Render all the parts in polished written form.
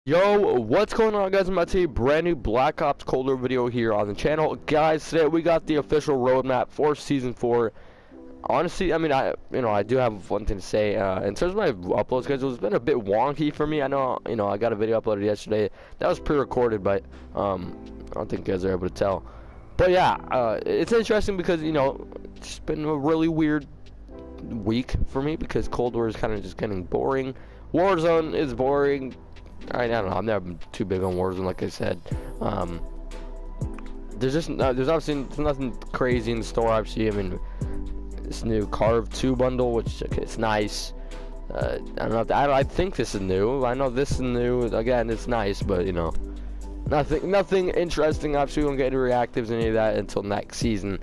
Yo, what's going on, guys? I'm about to see a brand new Black Ops Cold War video here on the channel. Guys, today we got the official roadmap for Season 4. Honestly, I mean, I do have one thing to say. In terms of my upload schedule, it's been a bit wonky for me. I know, I got a video uploaded yesterday. That was pre-recorded, but, I don't think you guys are able to tell. But yeah, it's interesting because, it's been a really weird week for me because Cold War is kind of just getting boring. Warzone is boring. I don't know. I've never been too big on Warzone, like I said. There's obviously nothing crazy in the store. Obviously, I mean, this new Carve 2 bundle, which it's nice. I don't know. I think this is new. I know this is new. Again, it's nice, but nothing interesting. Obviously, we won't get into reactives or any of that until next season.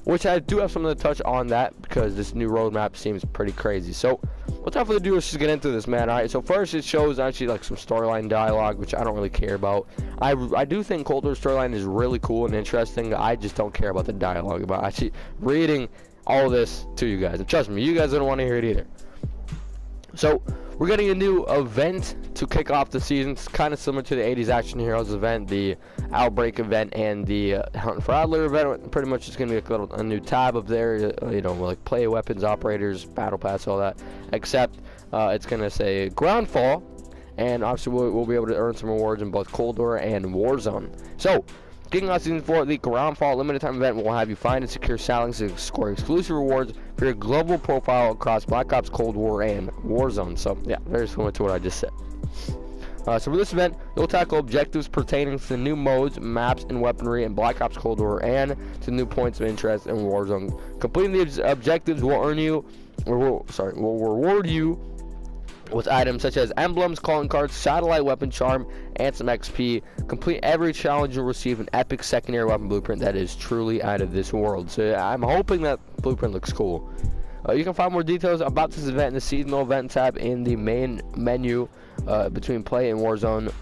Which I do have something to touch on that because this new roadmap seems pretty crazy. So, without further ado, let's just get into this, man. Alright, so first it shows actually like some storyline dialogue, which I don't really care about. I do think Cold War storyline is really cool and interesting. I just don't care about the dialogue, about actually reading all this to you guys. And trust me, you guys don't want to hear it either. So, we're getting a new event to kick off the season. It's kind of similar to the 80s Action Heroes event, the Outbreak event, and the Hunting for Adler event. Pretty much it's going to be a new tab up there, like play weapons, operators, battle pass, all that. Except it's going to say Groundfall, and obviously we'll be able to earn some rewards in both Cold War and Warzone. So, kicking off Season 4, the Groundfall limited time event will have you find and secure Salah to score exclusive rewards for your global profile across Black Ops, Cold War, and Warzone. So, yeah, very similar to what I just said. So for this event, you'll tackle objectives pertaining to the new modes, maps, and weaponry in Black Ops Cold War, and to new points of interest in Warzone. Completing the objectives will earn you, will reward you with items such as emblems, calling cards, satellite weapon charm, and some XP. Complete every challenge, you'll receive an epic secondary weapon blueprint that is truly out of this world. So I'm hoping that blueprint looks cool. You can find more details about this event in the seasonal event tab in the main menu between play and Warzone,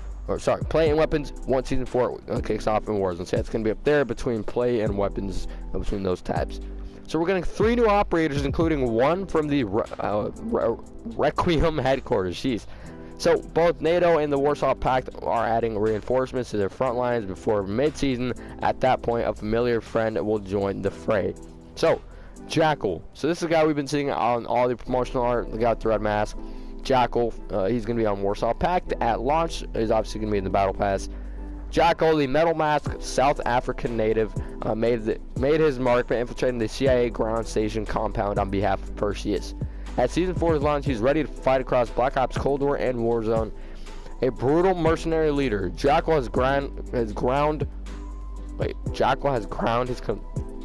play and weapons. Once Season 4 kicks off in Warzone, so it's going to be up there between play and weapons, between those tabs. So we're getting 3 new operators, including one from the Requiem headquarters. Jeez. So both NATO and the Warsaw Pact are adding reinforcements to their front lines before mid-season. At that point, a familiar friend will join the fray. So, Jackal. So this is the guy we've been seeing on all the promotional art. The guy with the red mask. Jackal. He's going to be on Warsaw Pact at launch. He's obviously going to be in the battle pass. Jackal, the metal mask South African native, made his mark by infiltrating the CIA ground station compound on behalf of Perseus. At Season 4's launch, he's ready to fight across Black Ops Cold War and Warzone. A brutal mercenary leader, Jackal has ground his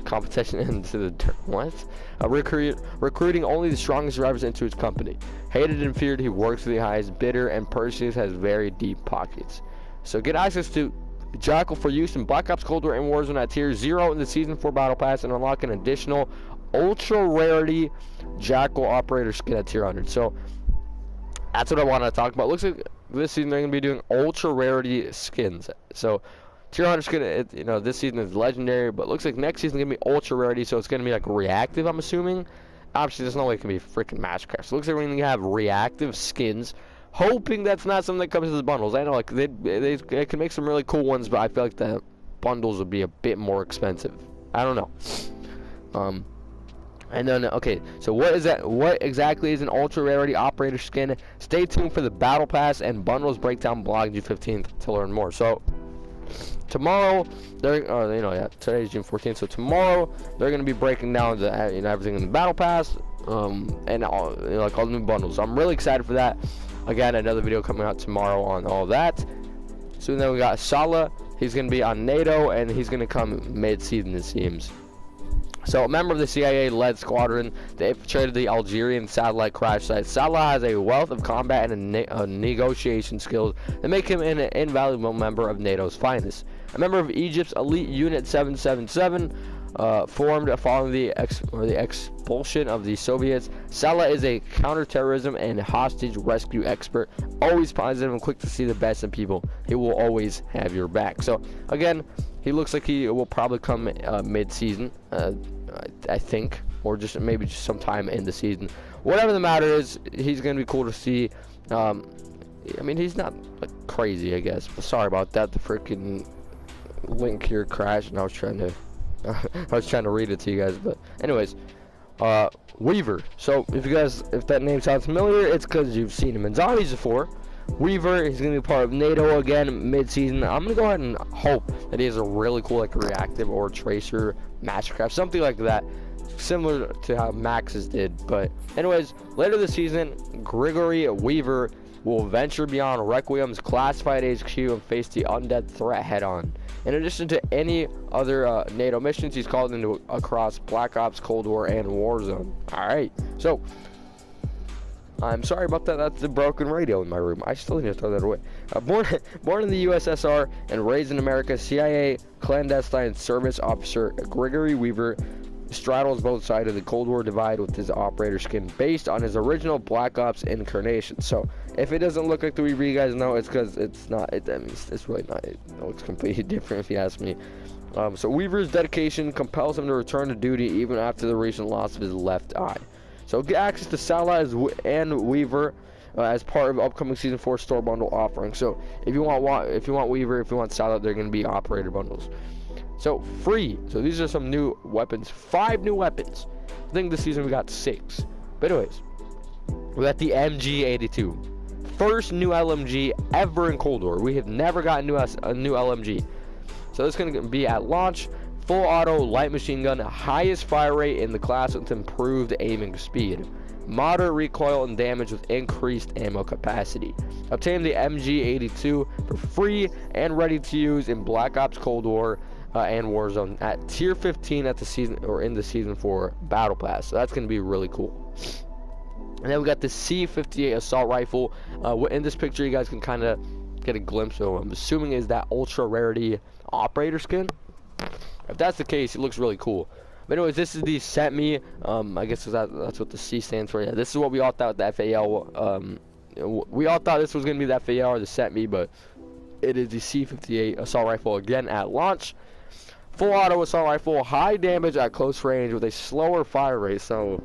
competition into the dirt. What? Recruiting only the strongest drivers into his company. Hated and feared, he works for the highest bidder, and Perseus has very deep pockets. So get access to Jackal for use in Black Ops Cold War and Warzone at Tier 0 in the Season 4 Battle Pass, and unlock an additional ultra rarity Jackal operator skin at Tier 100. So that's what I want to talk about. Looks like this season they're going to be doing ultra rarity skins. So Tier 100 skin, this season is legendary, but looks like next season is going to be ultra rarity, so it's going to be like reactive, I'm assuming. Obviously, there's no way it can be freaking Matchcraft. So it looks like we're going to have reactive skins. Hoping that's not something that comes with the bundles. I know, like, they can make some really cool ones, but I feel like the bundles would be a bit more expensive. I don't know. And then, okay, so what is that? What exactly is an ultra rarity operator skin? Stay tuned for the battle pass and bundles breakdown blog June 15th to learn more. So tomorrow, today's June 14th. So tomorrow they're gonna be breaking down the everything in the battle pass, and all like all the new bundles. So I'm really excited for that. Again, another video coming out tomorrow on all that. So then we got Salah. He's going to be on NATO, and he's going to come mid-season, it seems. So a member of the CIA-led squadron, they infiltrated the Algerian satellite crash site. Salah has a wealth of combat and negotiation skills that make him an invaluable member of NATO's finest. A member of Egypt's elite Unit 777, formed following the expulsion of the Soviets. Salah is a counterterrorism and hostage rescue expert, always positive and quick to see the best in people. He will always have your back. So again, he looks like he will probably come mid-season, I think, or maybe just sometime in the season. Whatever the matter is, he's going to be cool to see. I mean, he's not like crazy, I guess. But sorry about that. The freaking link here crashed, and I was trying to read it to you guys. But anyways, Weaver. So if that name sounds familiar, it's because you've seen him in Zombies before. Weaver, he's gonna be part of NATO again mid-season. I'm gonna go ahead and hope that he has a really cool like reactive or tracer mastercraft, something like that, similar to how Max's did. But anyways, later this season, Gregory Weaver will venture beyond Requiem's classified HQ and face the undead threat head-on. In addition to any other NATO missions, he's called into across Black Ops, Cold War, and Warzone. Alright, so I'm sorry about that. That's the broken radio in my room. I still need to throw that away. Born in the USSR and raised in America, CIA clandestine service officer Gregory Weaver straddles both sides of the Cold War divide with his operator skin based on his original Black Ops incarnation. So if it doesn't look like the Weaver you guys know, it's because it's not. I mean, it's really not. It looks completely different if you ask me. So Weaver's dedication compels him to return to duty even after the recent loss of his left eye. So get access to Salah and Weaver as part of upcoming Season 4 store bundle offering. So if you want Weaver, if you want Salah, they're going to be operator bundles. So free. So these are some new weapons. 5 new weapons. I think this season we got 6. But anyways, we got the MG82. First new LMG ever in Cold War. We have never gotten a new LMG. So it's going to be at launch. Full auto light machine gun, highest fire rate in the class with improved aiming speed, moderate recoil and damage with increased ammo capacity. Obtain the MG82 for free and ready to use in Black Ops Cold War and Warzone at tier 15 at the season or in the Season 4 Battle Pass. So that's going to be really cool. And then we got the C58 assault rifle. In this picture, you guys can kind of get a glimpse of. I'm assuming is that ultra rarity operator skin. If that's the case, it looks really cool. But anyways, this is the sent me. I guess that's what the C stands for. Yeah, this is what we all thought the FAL. We all thought this was gonna be the FAL or the sent me, but it is the C58 assault rifle again at launch. Full auto assault rifle, high damage at close range with a slower fire rate. So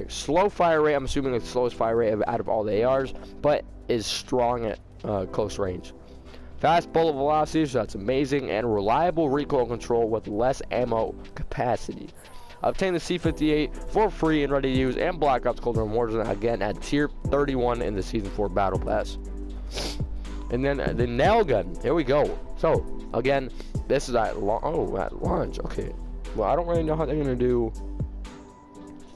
slow fire rate. I'm assuming the slowest fire rate out of all the ARs, but is strong at close range. Fast bullet velocity, so that's amazing, and reliable recoil control with less ammo capacity. Obtain the C58 for free and ready to use, and Black Ops Cold War and Warzone again at tier 31 in the Season 4 Battle Pass. And then the nail gun, here we go. So again, this is at launch. Okay, well I don't really know how they're gonna do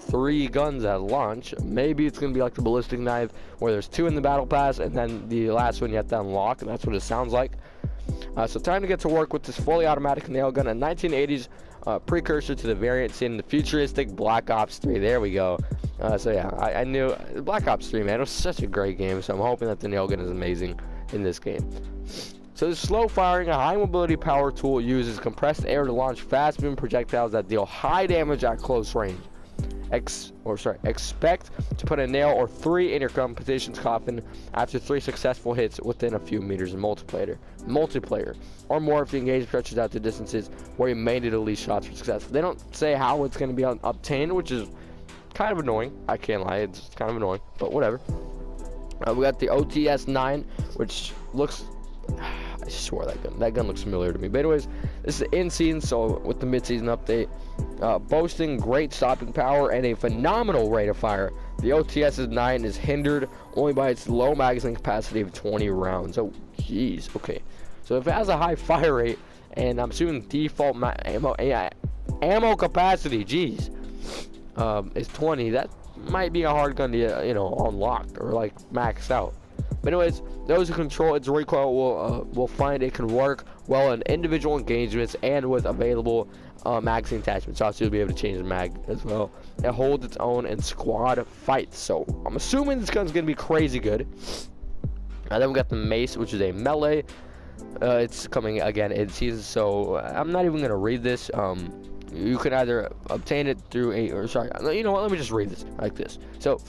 3 guns at launch. Maybe it's gonna be like the ballistic knife where there's 2 in the battle pass and then the last one you have to unlock, and that's what it sounds like. So time to get to work with this fully automatic nail gun, a 1980s precursor to the variant seen in the futuristic Black Ops 3. There we go. So yeah, I knew Black Ops 3, man, it was such a great game, so I'm hoping that the nail gun is amazing in this game. So the slow firing, a high mobility power tool uses compressed air to launch fast moving projectiles that deal high damage at close range. Expect to put a nail or 3 in your competition's coffin after 3 successful hits within a few meters in multiplayer, or more if the engagement stretches out to distances where you may need at least shots for success. They don't say how it's going to be obtained, which is kind of annoying. I can't lie, it's kind of annoying, but whatever. We got the OTS-9, which looks... I swear that gun looks familiar to me. But anyways, this is in season, so with the mid-season update, boasting great stopping power and a phenomenal rate of fire. The OTS-9 is hindered only by its low magazine capacity of 20 rounds. Oh, jeez. Okay, so if it has a high fire rate, and I'm assuming default ammo capacity, jeez, is 20. That might be a hard gun to unlock or like max out. But anyways, those who control its recoil will find it can work well in individual engagements and with available magazine attachments. Also, you'll be able to change the mag as well. It holds its own in squad fights, so I'm assuming this gun's gonna be crazy good. And then we got the Mace, which is a melee. It's coming again in season, so I'm not even gonna read this. You can either obtain it through you know what, let me just read this like this. So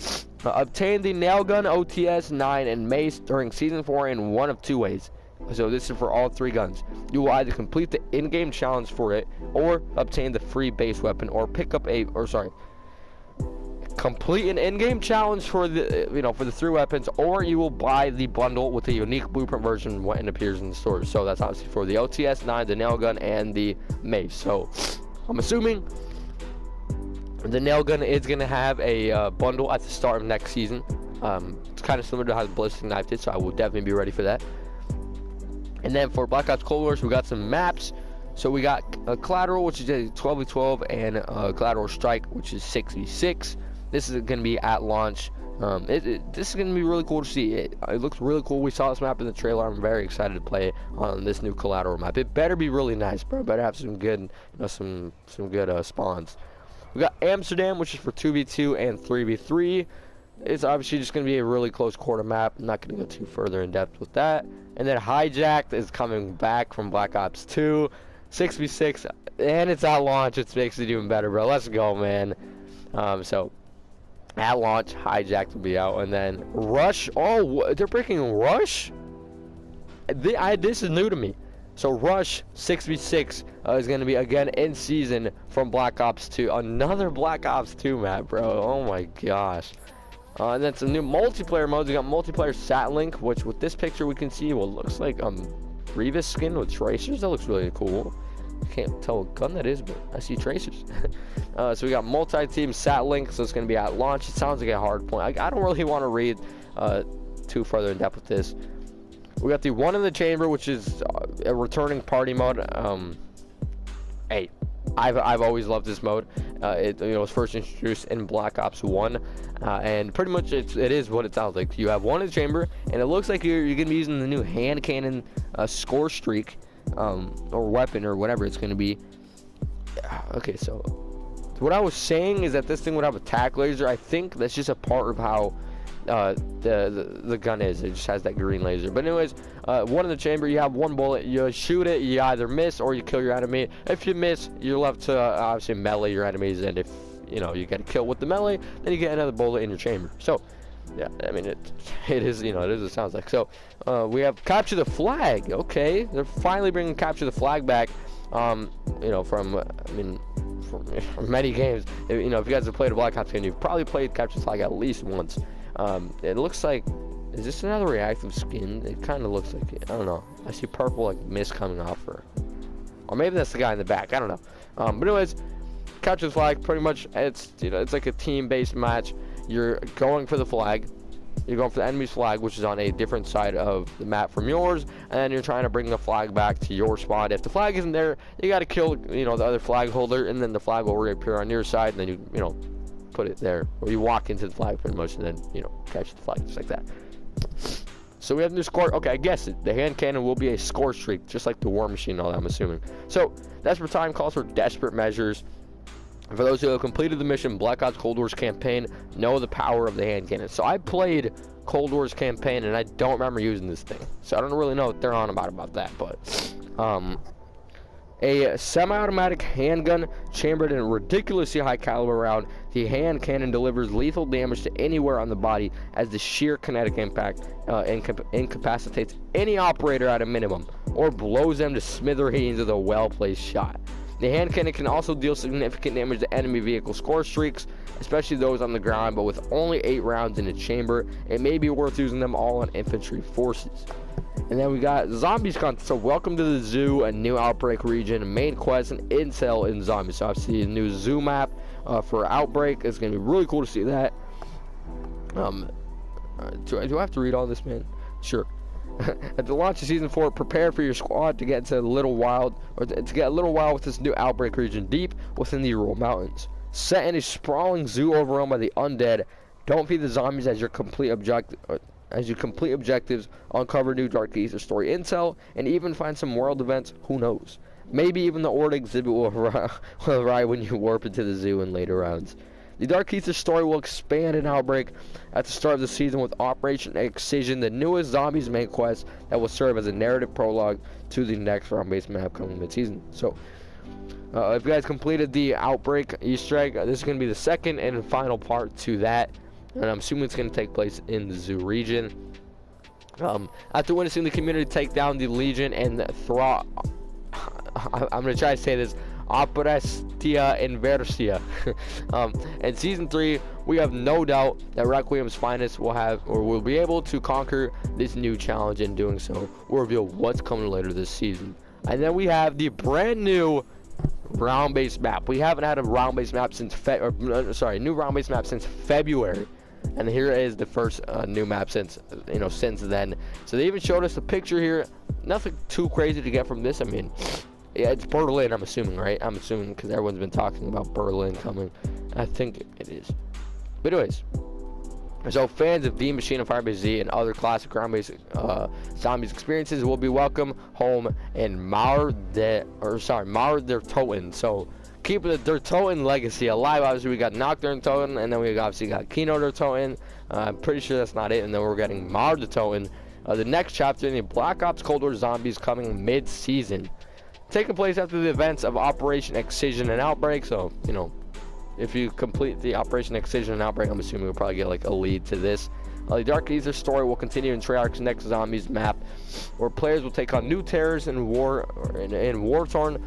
obtain the nail gun, OTS-9 and Mace during season 4 in one of 2 ways. So this is for all 3 guns. You will either complete the in-game challenge for it, or obtain the free base weapon, or pick up complete an in-game challenge for the for the 3 weapons, or you will buy the bundle with a unique blueprint version when it appears in the store. So that's obviously for the OTS-9, the nail gun, and the mace. So I'm assuming the nail gun is going to have a bundle at the start of next season. It's kind of similar to how the ballistic knife did, so I will definitely be ready for that. And then for Black Ops Cold Wars, we got some maps. So we got Collateral, which is a 12v12, and Collateral Strike, which is 6v6. This is going to be at launch. This is going to be really cool to see. It looks really cool. We saw this map in the trailer. I'm very excited to play it on this new Collateral map. It better be really nice, bro. Better have some good, some good spawns. We got Amsterdam, which is for 2v2 and 3v3. It's obviously just going to be a really close quarter map. I'm not going to go too further in depth with that. And then Hijack is coming back from Black Ops 2, 6v6, and it's at launch. It makes it even better, bro. Let's go, man. So at launch, Hijack will be out, and then Rush. Oh, they're breaking Rush. This is new to me. So Rush 6v6 is going to be again in season from Black Ops 2. Another Black Ops 2 map, bro. Oh my gosh. And then some new multiplayer modes. We got multiplayer Sat Link, which with this picture we can see what looks like Revis skin with tracers. That looks really cool. I can't tell what gun that is, but I see tracers. So we got multi-team Sat Link, so it's going to be at launch. It sounds like a hard point. I don't really want to read too further in depth with this. We got the One in the Chamber, which is a returning party mode. Hey, I've always loved this mode. It was first introduced in Black Ops 1, and pretty much it is what it sounds like. You have one in the chamber, and it looks like you're gonna be using the new hand cannon score streak or weapon or whatever it's gonna be. Okay, so what I was saying is that this thing would have a tac laser. I think that's just a part of how the gun is. It just has that green laser. But anyways, one in the chamber, you have one bullet, you shoot it, you either miss or you kill your enemy. If you miss, you're left to obviously melee your enemies, and if you get a kill with the melee, then you get another bullet in your chamber. So yeah, I mean it is it is, it sounds like. So we have Capture the Flag. Okay, they're finally bringing Capture the Flag back. From many games. If you guys have played a Black Ops game, you've probably played Capture the Flag at least once. It looks like, is this another reactive skin? It kind of looks like it. I don't know. I see purple like mist coming off her, or maybe that's the guy in the back. I don't know. But anyways, Capture the Flag. Pretty much, it's it's like a team-based match. You're going for the flag. You're going for the enemy's flag, which is on a different side of the map from yours, and then you're trying to bring the flag back to your spot. If the flag isn't there, you got to kill the other flag holder, and then the flag will reappear on your side, and then you put it there, or you walk into the flag pretty much, and then catch the flag just like that. So we have the new score. Okay, I guess the hand cannon will be a score streak, just like the war machine and all that, I'm assuming. So Desperate Time calls for desperate measures. For those who have completed the mission Black Ops Cold Wars campaign, know the power of the hand cannon. So I played Cold Wars campaign, and I don't remember using this thing, so I don't really know what they're on about that. But a semi-automatic handgun chambered in a ridiculously high caliber round, the hand cannon delivers lethal damage to anywhere on the body, as the sheer kinetic impact incapacitates any operator at a minimum, or blows them to smithereens with a well-placed shot. The hand cannon can also deal significant damage to enemy vehicle score streaks, especially those on the ground, but with only 8 rounds in a chamber, it may be worth using them all on infantry forces. And then we got Zombies content. So welcome to the zoo, a new Outbreak region, main quest, and intel in Zombies. So obviously a new zoo map for Outbreak. It's going to be really cool to see that. Do I have to read all this, man? Sure. At the launch of Season 4, prepare for your squad to get into a little wild, or to get a little wild with this new Outbreak region deep within the Ural Mountains. Set in a sprawling zoo overrun by the undead, don't feed the zombies as you complete objectives, uncover new Dark Ether story intel, and even find some world events. Who knows? Maybe even the Ord exhibit will arrive when you warp into the zoo in later rounds. The Dark Ether story will expand in Outbreak at the start of the season with Operation Excision, the newest Zombies main quest that will serve as a narrative prologue to the next round-based map coming mid-season. So, if you guys completed the Outbreak Easter egg, this is going to be the second and final part to that, and I'm assuming it's going to take place in the zoo region. After witnessing the community take down the Legion and I'm going to try to say this, Aprestia Inversia. In Season 3, we have no doubt that Requiem's finest will be able to conquer this new challenge. In doing so, we'll reveal what's coming later this season. And then we have the brand new round-based map. We haven't had a round-based map since new round-based map since February. And here is the first new map since then. So they even showed us the picture here. Nothing too crazy to get from this. I mean, yeah, it's Berlin, I'm assuming, right? I'm assuming because everyone's been talking about Berlin coming. I think it is. But anyways, so fans of The Machine of Firebase Z and other classic ground-based zombies experiences will be welcome home in Mar der Toten. So keep the Der Toten legacy alive. Obviously, we got Nacht der Toten, and then we obviously got Kino der Toten. I'm pretty sure that's not it, and then we're getting Mar der Toten. The next chapter in the Black Ops Cold War Zombies coming mid-season, taking place after the events of Operation Excision and Outbreak. So, if you complete the Operation Excision and Outbreak, I'm assuming we'll probably get like a lead to this. The Dark Aether story will continue in Treyarch's next Zombies map, where players will take on new terrors in war-torn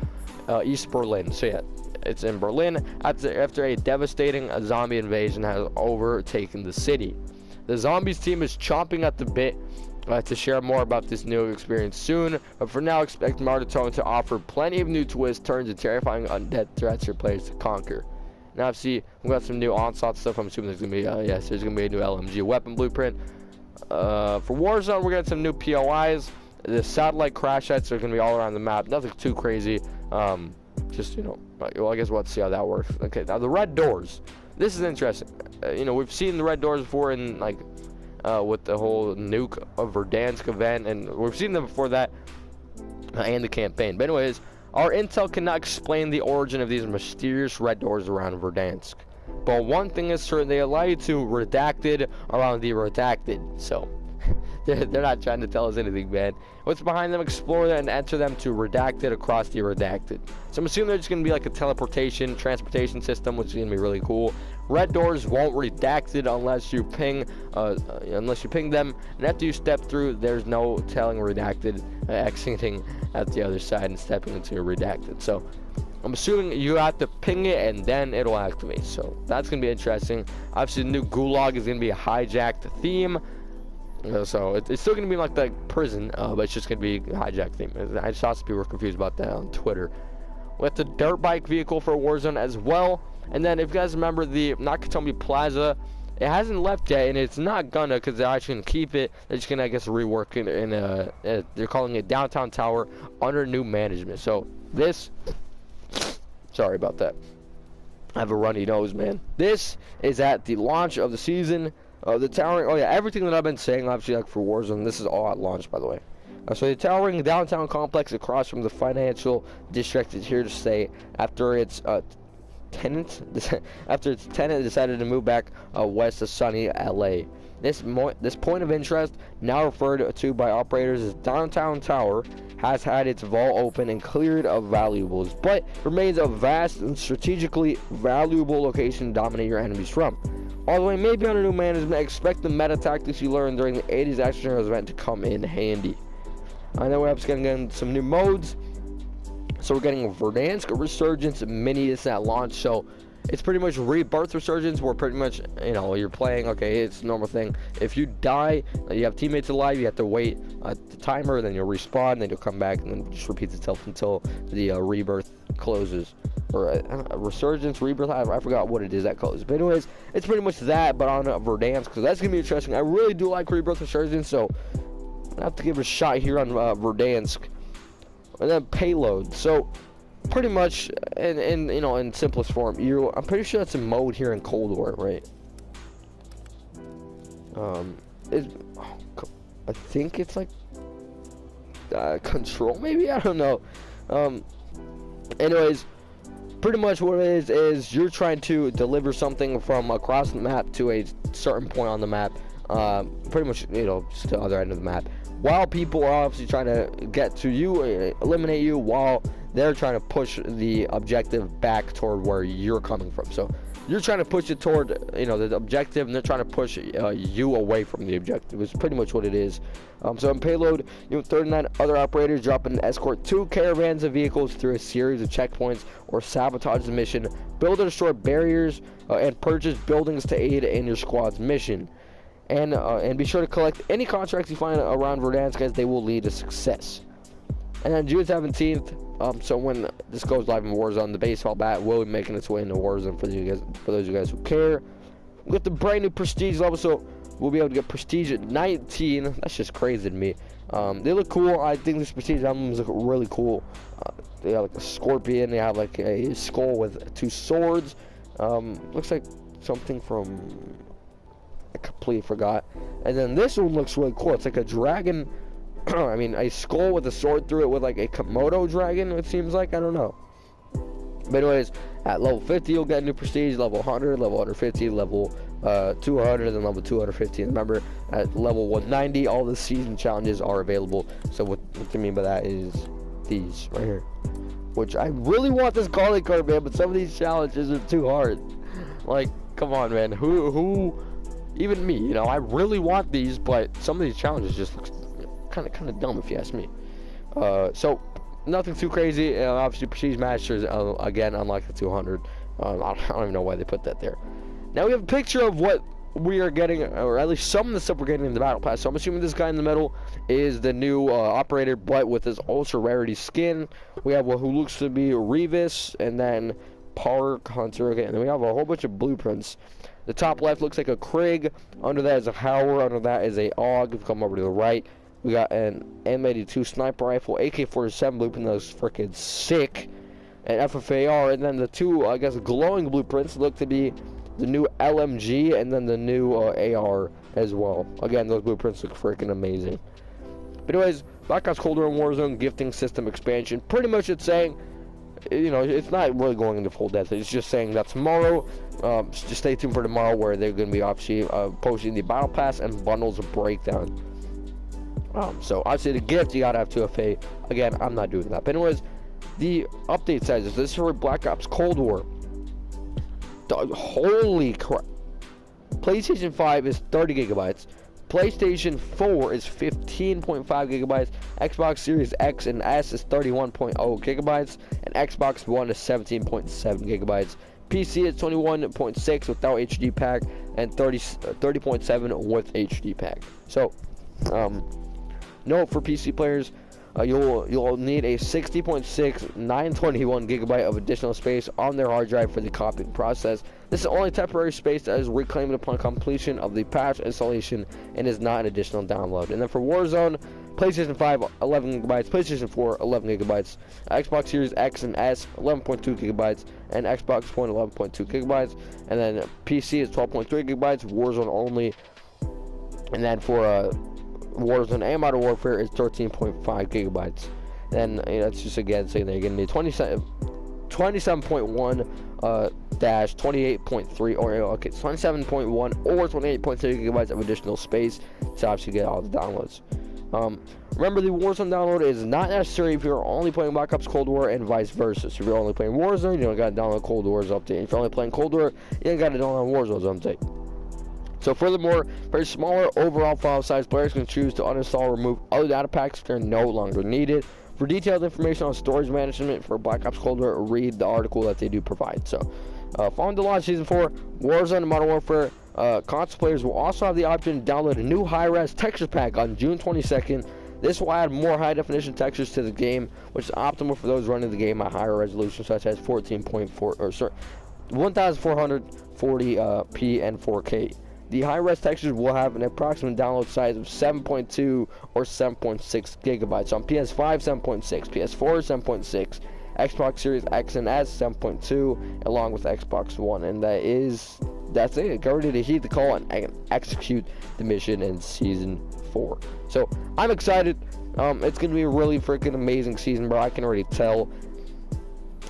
East Berlin. So yeah, it's in Berlin after a devastating zombie invasion has overtaken the city. The Zombies team is chomping at the bit to share more about this new experience soon, but for now, expect Mar der Toten to offer plenty of new twists, turns, and terrifying undead threats for players to conquer. Now, obviously, we've got some new onslaught stuff. I'm assuming there's gonna be there's gonna be a new LMG weapon blueprint. For Warzone, we're getting some new POIs. The satellite crash sites are gonna be all around the map. Nothing too crazy. Just well, I guess we'll have to see how that works. Okay, now the red doors. This is interesting. We've seen the red doors before in with the whole nuke of Verdansk event, and we've seen them before that and the campaign. But anyways, our intel cannot explain the origin of these mysterious red doors around Verdansk. But one thing is certain, they allow you to redacted around the redacted. So they're not trying to tell us anything, man. What's behind them? Explore them and enter them to redacted across the redacted. So I'm assuming they're just going to be like a transportation system, which is going to be really cool. Red doors won't redacted unless you ping them, and after you step through, there's no telling redacted exiting at the other side and stepping into a redacted. So I'm assuming you have to ping it and then it'll activate. So that's gonna be interesting. Obviously, the new Gulag is gonna be a hijacked theme. So it's still gonna be like the prison, but it's just gonna be a hijacked theme. I saw some people were confused about that on Twitter. We have the dirt bike vehicle for Warzone as well. And then if you guys remember the Nakatomi Plaza, it hasn't left yet, and it's not gonna, because they're actually gonna keep it. They're just gonna, I guess, rework it in they're calling it Downtown Tower under new management. So this, sorry about that, I have a runny nose, man. This is at the launch of the season. The towering, oh yeah, everything that I've been saying, obviously, like for Warzone, this is all at launch, by the way. So the towering downtown complex across from the financial district is here to stay after its tenant decided to move back west to sunny LA. This point of interest, now referred to by operators as Downtown Tower, has had its vault open and cleared of valuables, but remains a vast and strategically valuable location to dominate your enemies from. Although it may be under new management, expect the meta tactics you learned during the 80s Action Heroes event to come in handy. And then we're just going to get some new modes. So we're getting Verdansk Resurgence Mini. It's at launch. So it's pretty much Rebirth Resurgence, where pretty much, you're playing, okay, it's a normal thing. If you die, you have teammates alive, you have to wait the timer, then you'll respawn, then you'll come back, and then it just repeats itself until the Rebirth closes. Or Resurgence, Rebirth, I forgot what it is that closes. But anyways, it's pretty much that, but on Verdansk, because that's going to be interesting. I really do like Rebirth Resurgence, so I have to give it a shot here on Verdansk. And then Payload. So pretty much in simplest form, I'm pretty sure that's a mode here in Cold War, right? I think it's like control, maybe, I don't know. Anyways, pretty much what it is you're trying to deliver something from across the map to a certain point on the map, pretty much just to the other end of the map, while people are obviously trying to get to you, eliminate you, while they're trying to push the objective back toward where you're coming from. So you're trying to push it toward, you know, the objective, and they're trying to push you away from the objective. It's pretty much what it is. So in Payload, you have 39 other operators drop in and escort 2 caravans of vehicles through a series of checkpoints or sabotage the mission, build or destroy barriers, and purchase buildings to aid in your squad's mission. And be sure to collect any contracts you find around Verdansk, as they will lead to success. And then June 17th, so when this goes live in Warzone, the baseball bat will be making its way into Warzone for you guys, for those of you guys who care. With the brand new prestige level, so we'll be able to get prestige at 19. That's just crazy to me. They look cool. I think these prestige emblems look really cool. They have like a scorpion. They have like a skull with 2 swords. Looks like something from, I completely forgot. And then this one looks really cool. It's like a dragon. I mean, a skull with a sword through it, with like a Komodo dragon, it seems like. I don't know. But anyways, at level 50, you'll get a new prestige. Level 100, level 150, level 200, and then level 250. Remember, at level 190, all the season challenges are available. So what I mean by that is these right here. Which I really want this calling card, man, but some of these challenges are too hard. Like, come on, man. Who, even me, you know, I really want these, but some of these challenges just look kind of dumb, if you ask me. So nothing too crazy. Obviously, prestige masters again, unlike the 200. I don't even know why they put that there. Now we have a picture of what we are getting, or at least some of the stuff we're getting in the battle pass. So I'm assuming this guy in the middle is the new operator, but with his ultra rarity skin. We have who looks to be Revis, and then Park Hunter. Okay, and then we have a whole bunch of blueprints. The top left looks like a Krig. Under that is a Howler. Under that is a AUG. If you come over to the right, we got an M82 sniper rifle, AK-47 blueprint that was freaking sick, and FFAR, and then the 2, I guess, glowing blueprints look to be the new LMG and then the new AR as well. Again, those blueprints look freaking amazing. But anyways, Black Ops Cold War and Warzone gifting system expansion. Pretty much it's saying, you know, it's not really going into full depth. It's just saying that tomorrow, just stay tuned for tomorrow, where they're going to be obviously posting the battle pass and bundles breakdown. So obviously the gift, you gotta have 2FA. Again, I'm not doing that. But anyways, the update says this is for Black Ops Cold War. Holy crap. PlayStation 5 is 30 gigabytes. PlayStation 4 is 15.5 gigabytes. Xbox Series X and S is 31.0 gigabytes. And Xbox One is 17.7 gigabytes. PC is 21.6 without HD pack, and 30.7 with HD pack. So, note for PC players, you'll need a 60.6 921 gigabyte of additional space on their hard drive for the copying process. This is only temporary space that is reclaimed upon completion of the patch installation and is not an additional download. And then for Warzone, PlayStation 5 11 gigabytes, PlayStation 4 11 gigabytes, Xbox Series X and S 11.2 gigabytes, and Xbox One 11.2 gigabytes, and then PC is 12.3 gigabytes, Warzone only. And then for Warzone and Modern Warfare is 13.5 gigabytes. Then that's just again saying they're going to be 27.1 dash 28.3, or okay, 27.1 or 28.3 gigabytes of additional space to obviously get all the downloads. Remember, the Warzone download is not necessary if you're only playing Black Ops Cold War and vice versa. So if you're only playing Warzone, you don't got to download Cold War's update. If you're only playing Cold War, you don't got to download Warzone's update. So furthermore, for smaller overall file size, players can choose to uninstall or remove other data packs if they're no longer needed. For detailed information on storage management for Black Ops Cold War, read the article that they do provide. So, following the launch Season 4, Warzone and Modern Warfare, console players will also have the option to download a new high-res texture pack on June 22nd. This will add more high-definition textures to the game, which is optimal for those running the game at higher resolution, such as 1440p and 4K. The high-res textures will have an approximate download size of 7.2 or 7.6 gigabytes. On PS5, 7.6, PS4, 7.6, Xbox Series X and S, 7.2, along with Xbox One. And that's it. Get ready to heed the call and execute the mission in Season 4. So, I'm excited. It's going to be a really freaking amazing season, bro. I can already tell.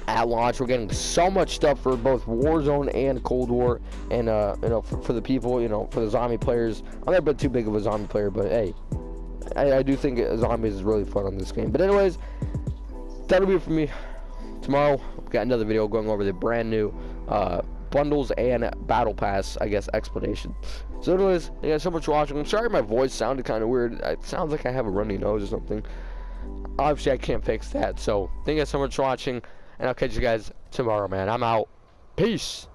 At launch, we're getting so much stuff for both Warzone and Cold War, and you know, for the people, you know, for the zombie players. I'm never been too big of a zombie player, but hey, I do think zombies is really fun on this game. But anyways, that'll be it for me. Tomorrow, we've got another video going over the brand new bundles and battle pass, I guess, explanation. So anyways, thank you guys so much for watching. I'm sorry my voice sounded kind of weird. It sounds like I have a runny nose or something. Obviously I can't fix that. So thank you guys so much for watching, and I'll catch you guys tomorrow, man. I'm out. Peace.